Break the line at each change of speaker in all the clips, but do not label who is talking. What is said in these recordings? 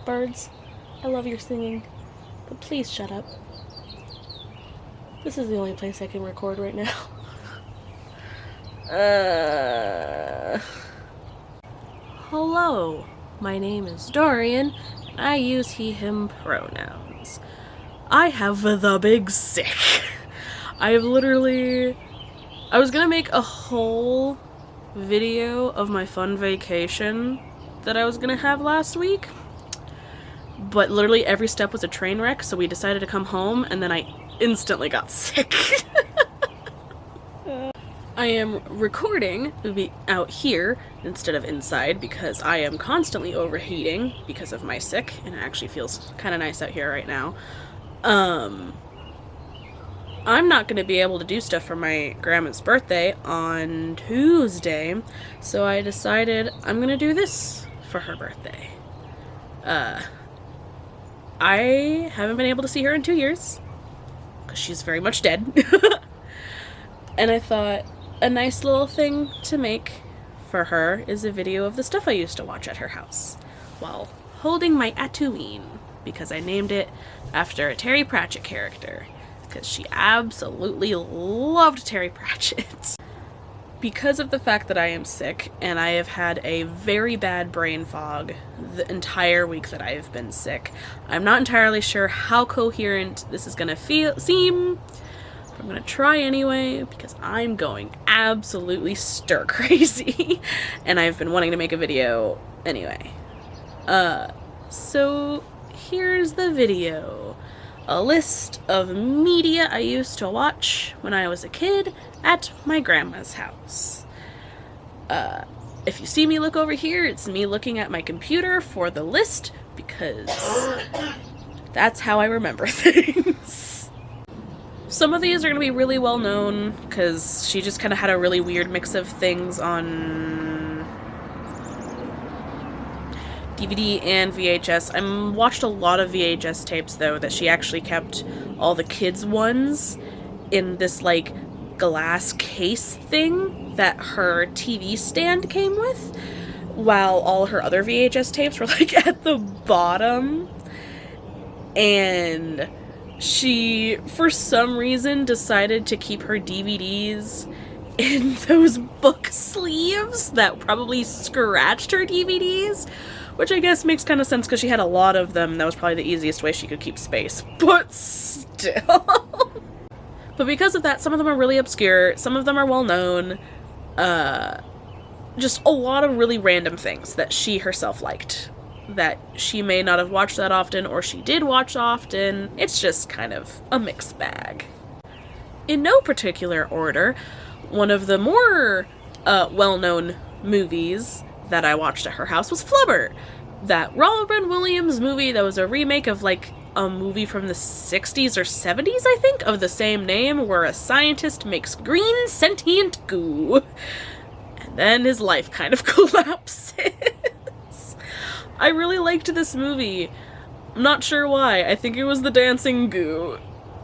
Birds, I love your singing, but please shut up. This is the only place I can record right now. Hello, my name is Dorian, and I use he, him pronouns. I have the big sick. I was gonna make a whole video of my fun vacation that I was gonna have last week, but literally every step was a train wreck, so we decided to come home, and then I instantly got sick. I am recording out here instead of inside because I am constantly overheating because of my sick, and it actually feels kind of nice out here right now. I'm not going to be able to do stuff for my grandma's birthday on Tuesday, so I decided I'm going to do this for her birthday. I haven't been able to see her in 2 years, because she's very much dead. And I thought a nice little thing to make for her is a video of the stuff I used to watch at her house, while holding my Tatooine, because I named it after a Terry Pratchett character, because she absolutely loved Terry Pratchett. Because of the fact that I am sick, and I have had a very bad brain fog the entire week that I have been sick, I'm not entirely sure how coherent this is gonna seem, but I'm gonna try anyway, because I'm going absolutely stir crazy, and I've been wanting to make a video anyway. So here's the video. A list of media I used to watch when I was a kid at my grandma's house. If you see me look over here, it's me looking at my computer for the list, because that's how I remember things. Some of these are going to be really well known, because she just kind of had a really weird mix of things on DVD and VHS. I watched a lot of VHS tapes, though, that she actually kept all the kids' ones in this, like, glass case thing that her TV stand came with, while all her other VHS tapes were, like, at the bottom. And she, for some reason, decided to keep her DVDs in those book sleeves that probably scratched her DVDs, which I guess makes kind of sense because she had a lot of them. That was probably the easiest way she could keep space, but still. But because of that, some of them are really obscure, some of them are well known, just a lot of really random things that she herself liked, that she may not have watched that often, or she did watch often. It's just kind of a mixed bag. In no particular order, one of the more well-known movies that I watched at her house was Flubber, that Robin Williams movie that was a remake of, like, a movie from the 60s or 70s, I think, of the same name, where a scientist makes green sentient goo, and then his life kind of collapses. I really liked this movie. I'm not sure why. I think it was the dancing goo.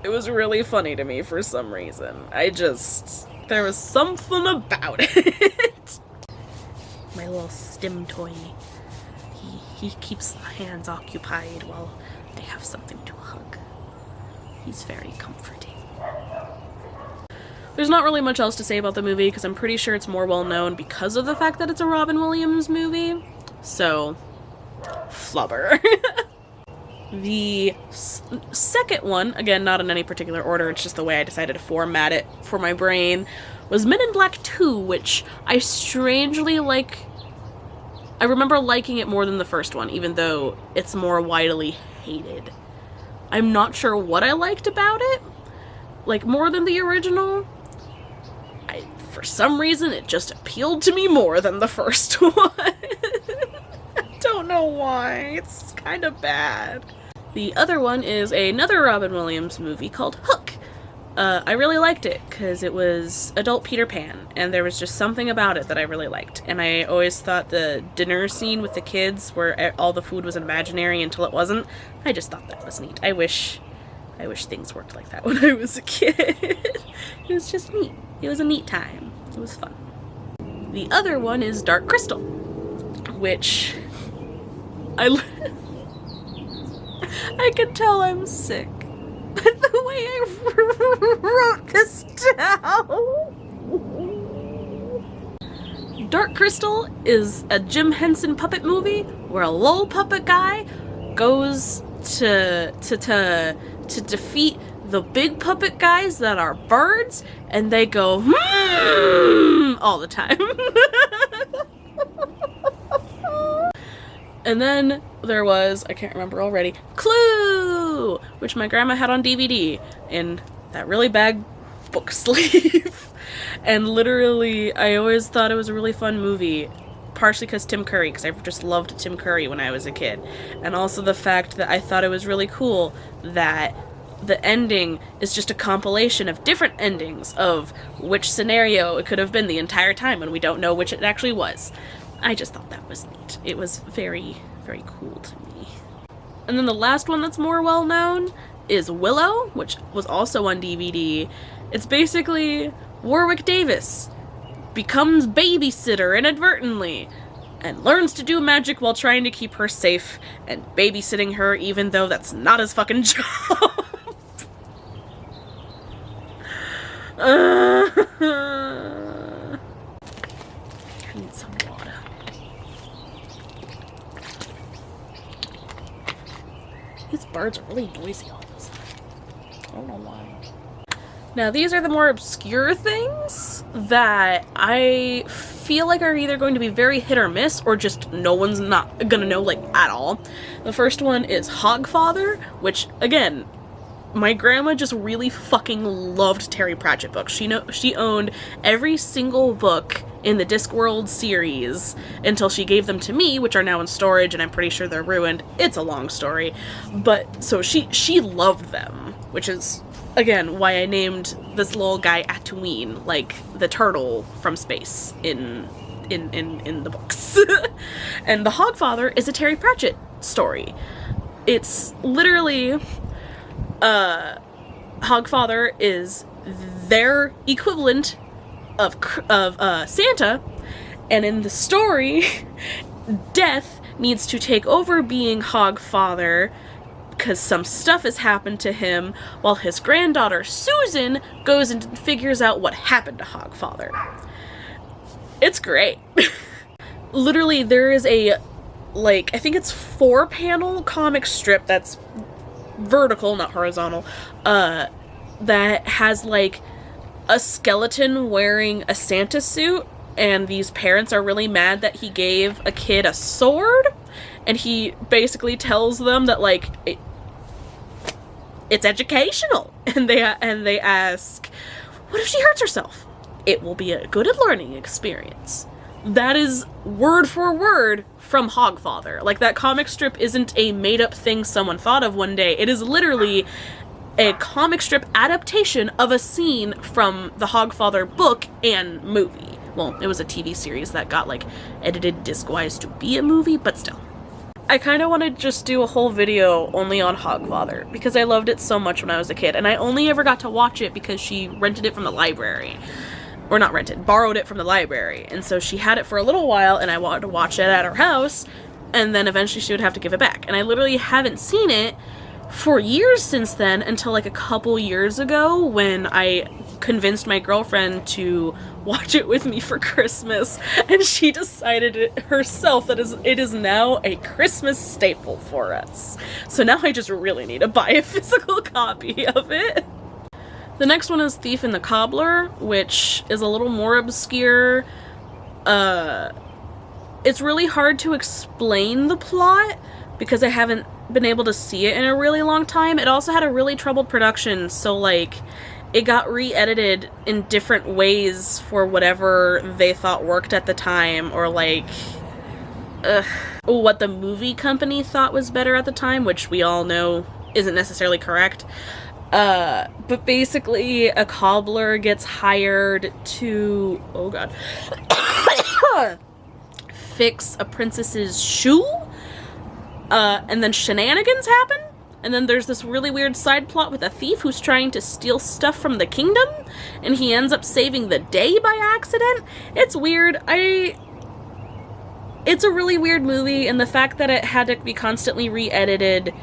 It was really funny to me for some reason. There was something about it. My little stim toy. He keeps the hands occupied while they have something to hug. He's very comforting. There's not really much else to say about the movie, because I'm pretty sure it's more well known because of the fact that it's a Robin Williams movie. So, Flubber. The second one, again, not in any particular order, it's just the way I decided to format it for my brain, was Men in Black 2, which I strangely like. I remember liking it more than the first one, even though it's more widely hated. I'm not sure what I liked about it, like, more than the original. For some reason, it just appealed to me more than the first one. I don't know why. It's kind of bad. The other one is another Robin Williams movie called Hook. I really liked it because it was adult Peter Pan, and there was just something about it that I really liked. And I always thought the dinner scene with the kids, where all the food was imaginary until it wasn't, I just thought that was neat. I wish things worked like that when I was a kid. It was just neat. It was a neat time. It was fun. The other one is Dark Crystal, which I can tell I'm sick. But the way I wrote this down. Dark Crystal is a Jim Henson puppet movie where a little puppet guy goes to defeat the big puppet guys that are birds, and they go all the time. And then there was, I can't remember already, Clue, which my grandma had on DVD in that really bad book sleeve. And literally, I always thought it was a really fun movie, partially because Tim Curry, because I just loved Tim Curry when I was a kid. And also the fact that I thought it was really cool that the ending is just a compilation of different endings of which scenario it could have been the entire time, and we don't know which it actually was. I just thought that was neat. It was very, very cool to me. And then the last one that's more well known is Willow, which was also on DVD. It's basically Warwick Davis becomes babysitter inadvertently and learns to do magic while trying to keep her safe and babysitting her even though that's not his fucking job. I need some water. These birds are really noisy all this time. I don't know why. Now, these are the more obscure things that I feel like are either going to be very hit or miss, or just no one's not gonna know, like, at all. The first one is Hogfather, which, again, my grandma just really fucking loved Terry Pratchett books. She owned every single book in the Discworld series until she gave them to me, which are now in storage, and I'm pretty sure they're ruined. It's a long story. But, so she loved them, which is, again, why I named this little guy Tatooine, like the turtle from space in the books. And the Hogfather is a Terry Pratchett story. It's literally, Hogfather is their equivalent of Santa, and in the story, Death needs to take over being Hogfather because some stuff has happened to him, while his granddaughter Susan goes and figures out what happened to Hogfather. It's great. Literally, there is a, like, I think it's 4-panel comic strip that's vertical, not horizontal, that has, like, a skeleton wearing a Santa suit, and these parents are really mad that he gave a kid a sword, and he basically tells them that, like, it's educational, and they ask, what if she hurts herself? It will be a good learning experience. That is word for word from Hogfather. Like, that comic strip isn't a made-up thing someone thought of one day. It is literally a comic strip adaptation of a scene from the Hogfather book and movie. Well, it was a TV series that got, like, edited disc-wise to be a movie, but still. I kind of want to just do a whole video only on Hogfather, because I loved it so much when I was a kid, and I only ever got to watch it because she rented it from the library. Or not rented, borrowed it from the library. And so she had it for a little while, and I wanted to watch it at her house, and then eventually she would have to give it back. And I literally haven't seen it for years since then, until like a couple years ago when I convinced my girlfriend to watch it with me for Christmas, and she decided it herself that it is now a Christmas staple for us. So now I just really need to buy a physical copy of it. The next one is Thief and the Cobbler, which is a little more obscure. It's really hard to explain the plot because I haven't been able to see it in a really long time. It also had a really troubled production, so like it got re-edited in different ways for whatever they thought worked at the time, or like what the movie company thought was better at the time, which we all know isn't necessarily correct. But basically a cobbler gets hired to, oh god, fix a princess's shoe, and then shenanigans happen, and then there's this really weird side plot with a thief who's trying to steal stuff from the kingdom, and he ends up saving the day by accident. It's weird. It's a really weird movie, and the fact that it had to be constantly re-edited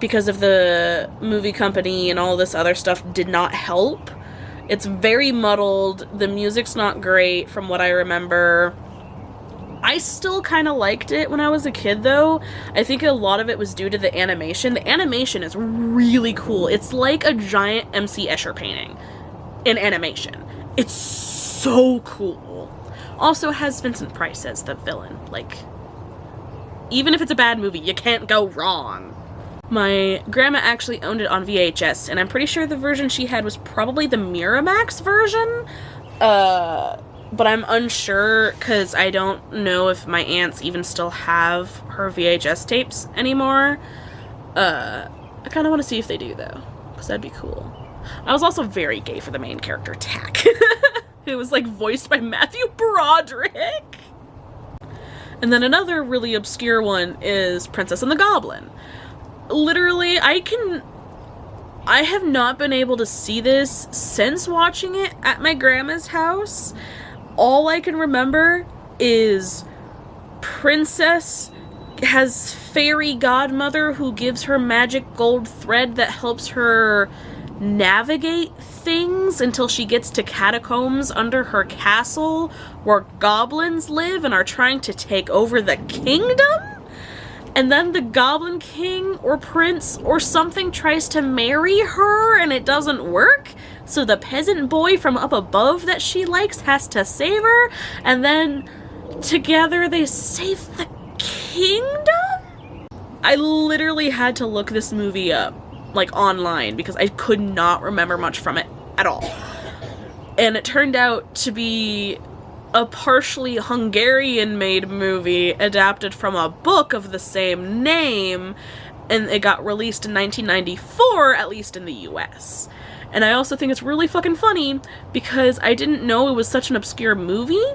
because of the movie company and all this other stuff, did not help. It's very muddled. The music's not great from what I remember. I still kind of liked it when I was a kid, though. I think a lot of it was due to the animation. The animation is really cool. It's like a giant MC Escher painting in animation. It's so cool. Also has Vincent Price as the villain. Like, even if it's a bad movie, you can't go wrong. My grandma actually owned it on VHS, and I'm pretty sure the version she had was probably the Miramax version. But I'm unsure, because I don't know if my aunts even still have her VHS tapes anymore. I kind of want to see if they do, though, because that'd be cool. I was also very gay for the main character, Tack. It was, like, voiced by Matthew Broderick. And then another really obscure one is Princess and the Goblin. Literally, I have not been able to see this since watching it at my grandma's house. All I can remember is Princess has fairy godmother who gives her magic gold thread that helps her navigate things until she gets to catacombs under her castle where goblins live and are trying to take over the kingdom. And then the Goblin King or Prince or something tries to marry her and it doesn't work. So the peasant boy from up above that she likes has to save her. And then together they save the kingdom? I literally had to look this movie up, like, online, because I could not remember much from it at all. And it turned out to be a partially Hungarian-made movie adapted from a book of the same name, and it got released in 1994, at least in the US. And I also think it's really fucking funny because I didn't know it was such an obscure movie,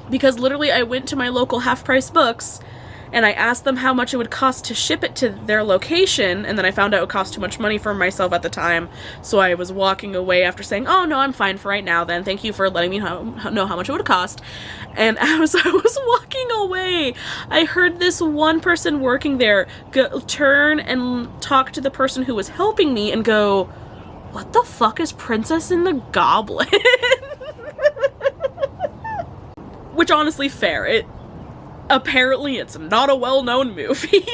because literally I went to my local half-price books and I asked them how much it would cost to ship it to their location, and then I found out it would cost too much money for myself at the time, so I was walking away after saying, oh no, I'm fine for right now then, thank you for letting me know how much it would cost. And as I was walking away, I heard this one person working there turn and talk to the person who was helping me and go, what the fuck is Princess and the Goblin? Which, honestly, fair. Apparently it's not a well-known movie.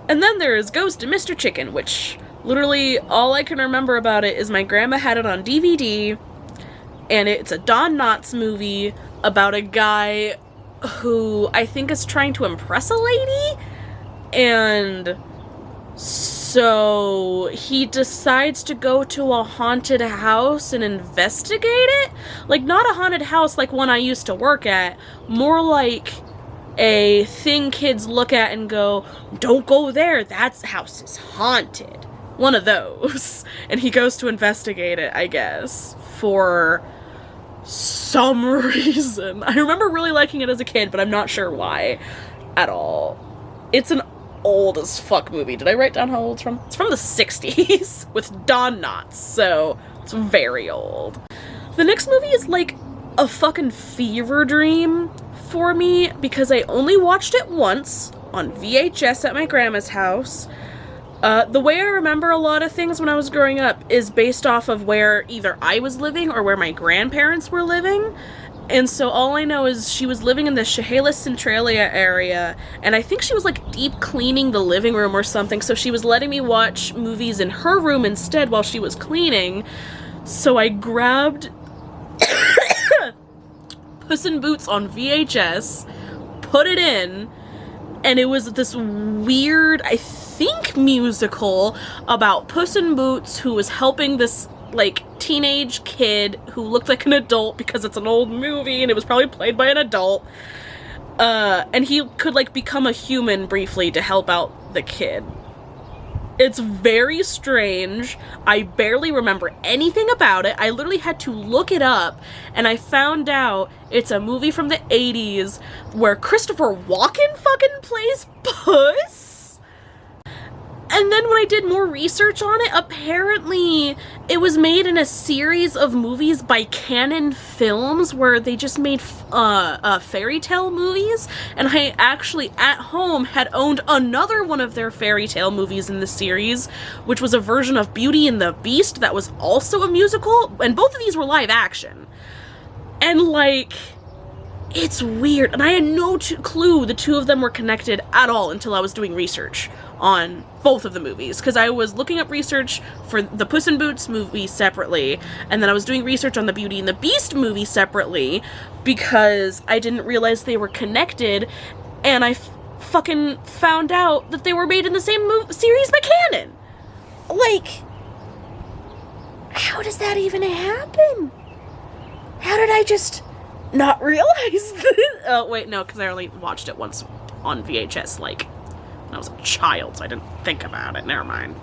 And then there is Ghost and Mr. Chicken, which literally all I can remember about it is my grandma had it on DVD, and it's a Don Knotts movie about a guy who I think is trying to impress a lady, and so he decides to go to a haunted house and investigate it. Like, not a haunted house like one I used to work at, more like a thing kids look at and go, don't go there, that house is haunted. One of those. And he goes to investigate it, I guess, for some reason. I remember really liking it as a kid, but I'm not sure why at all. It's an old as fuck movie. Did I write down how old it's from? It's from the 60s with Don Knotts, so it's very old. The next movie is like a fucking fever dream for me because I only watched it once on VHS at my grandma's house. The way I remember a lot of things when I was growing up is based off of where either I was living or where my grandparents were living. And so all I know is she was living in the Chehalis Centralia area, and I think she was like deep cleaning the living room or something, so she was letting me watch movies in her room instead while she was cleaning. So I grabbed Puss in Boots on VHS, put it in, and it was this weird, I think, musical about Puss in Boots who was helping this like teenage kid who looked like an adult because it's an old movie and it was probably played by an adult, and he could like become a human briefly to help out the kid. It's very strange. I barely remember anything about it. I literally had to look it up, and I found out it's a movie from the 80s where Christopher Walken fucking plays Puss. And then when I did more research on it, apparently it was made in a series of movies by Canon Films where they just made fairy tale movies. And I actually, at home, had owned another one of their fairy tale movies in the series, which was a version of Beauty and the Beast that was also a musical. And both of these were live action. And, like, it's weird. And I had no clue the two of them were connected at all until I was doing research on both of the movies, because I was looking up research for the Puss in Boots movie separately, and then I was doing research on the Beauty and the Beast movie separately, because I didn't realize they were connected, and I fucking found out that they were made in the same series by Canon. Like, how does that even happen? How did I just not realize that? Oh, wait, no, because I only watched it once on VHS, like, when I was a child, so I didn't think about it. Never mind.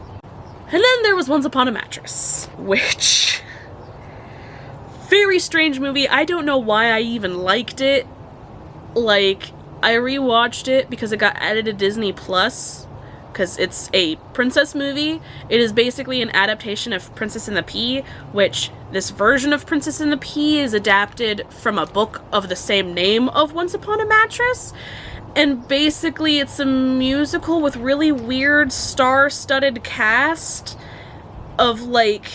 And then there was Once Upon a Mattress, which... very strange movie. I don't know why I even liked it. Like, I rewatched it because it got added to Disney Plus, because it's a princess movie. It is basically an adaptation of Princess and the Pea, which this version of Princess and the Pea is adapted from a book of the same name of Once Upon a Mattress. And basically it's a musical with really weird star-studded cast of, like,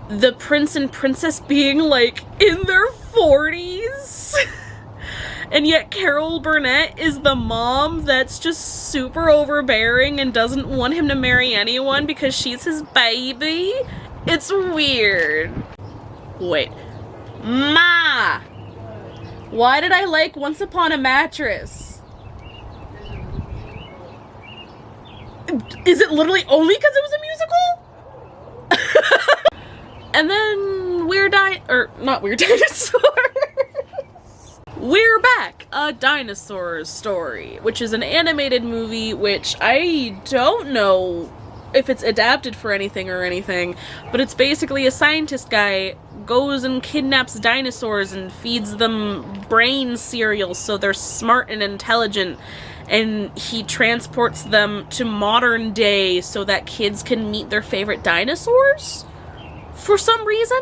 the prince and princess being, like, in their 40s. And yet Carol Burnett is the mom that's just super overbearing and doesn't want him to marry anyone because she's his baby. It's weird. Wait. Ma! Why did I like Once Upon a Mattress? Is it literally only because it was a musical? And then not Weird Dinosaurs. We're Back, A Dinosaur Story, which is an animated movie which I don't know if it's adapted for anything or anything, but it's basically a scientist guy goes and kidnaps dinosaurs and feeds them brain cereal so they're smart and intelligent, and he transports them to modern day so that kids can meet their favorite dinosaurs for some reason.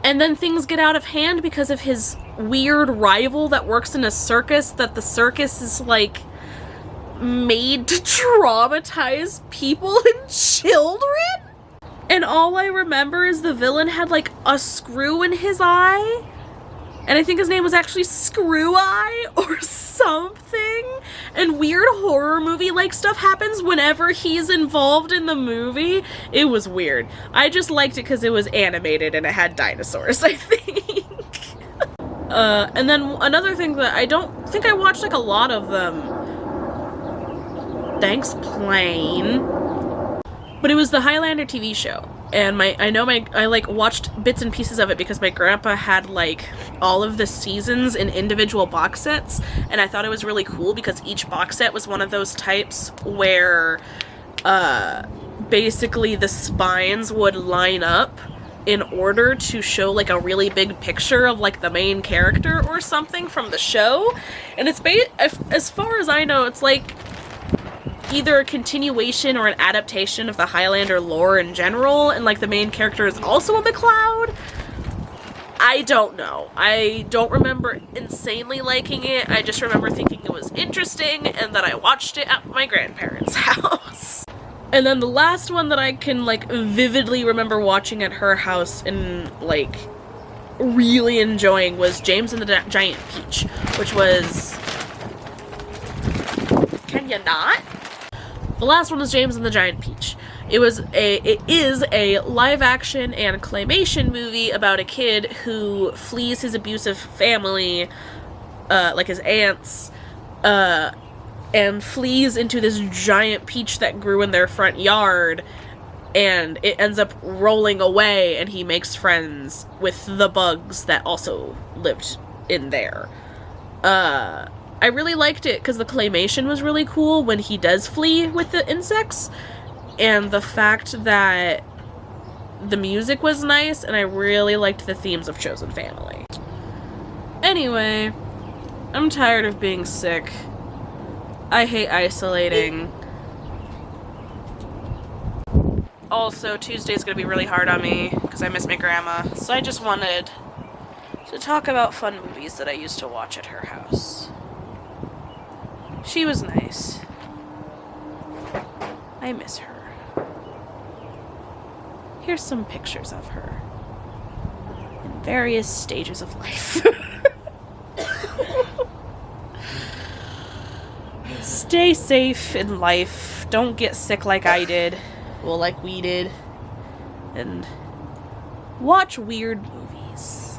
And then things get out of hand because of his weird rival that works in a circus, that the circus is, like, made to traumatize people and children. And all I remember is the villain had, like, a screw in his eye. And I think his name was actually Screw Eye or something. And weird horror movie-like stuff happens whenever he's involved in the movie. It was weird. I just liked it because it was animated and it had dinosaurs, I think. And then another thing that I don't think I watched, like, a lot of them. Thanks, Plane. But it was the Highlander TV show, and I like watched bits and pieces of it because my grandpa had, like, all of the seasons in individual box sets, and I thought it was really cool because each box set was one of those types where basically the spines would line up in order to show, like, a really big picture of, like, the main character or something from the show. And it's as far as I know, it's like either a continuation or an adaptation of the Highlander lore in general, and, like, the main character is also a McCloud. I don't know. I don't remember insanely liking it. I just remember thinking it was interesting and that I watched it at my grandparents' house. And then the last one that I can, like, vividly remember watching at her house and, like, really enjoying was James and the Giant Peach, which was... Can you not? The last one was James and the Giant Peach. It is a live-action and claymation movie about a kid who flees his abusive family, like his aunts, and flees into this giant peach that grew in their front yard, and it ends up rolling away, and he makes friends with the bugs that also lived in there. I really liked it because the claymation was really cool when he does flee with the insects, and the fact that the music was nice, and I really liked the themes of Chosen Family. Anyway, I'm tired of being sick. I hate isolating. Also, Tuesday's gonna be really hard on me because I miss my grandma. So I just wanted to talk about fun movies that I used to watch at her house. She was nice. I miss her. Here's some pictures of her in various stages of life. Stay safe in life. Don't get sick like I did. Well, like we did. And watch weird movies.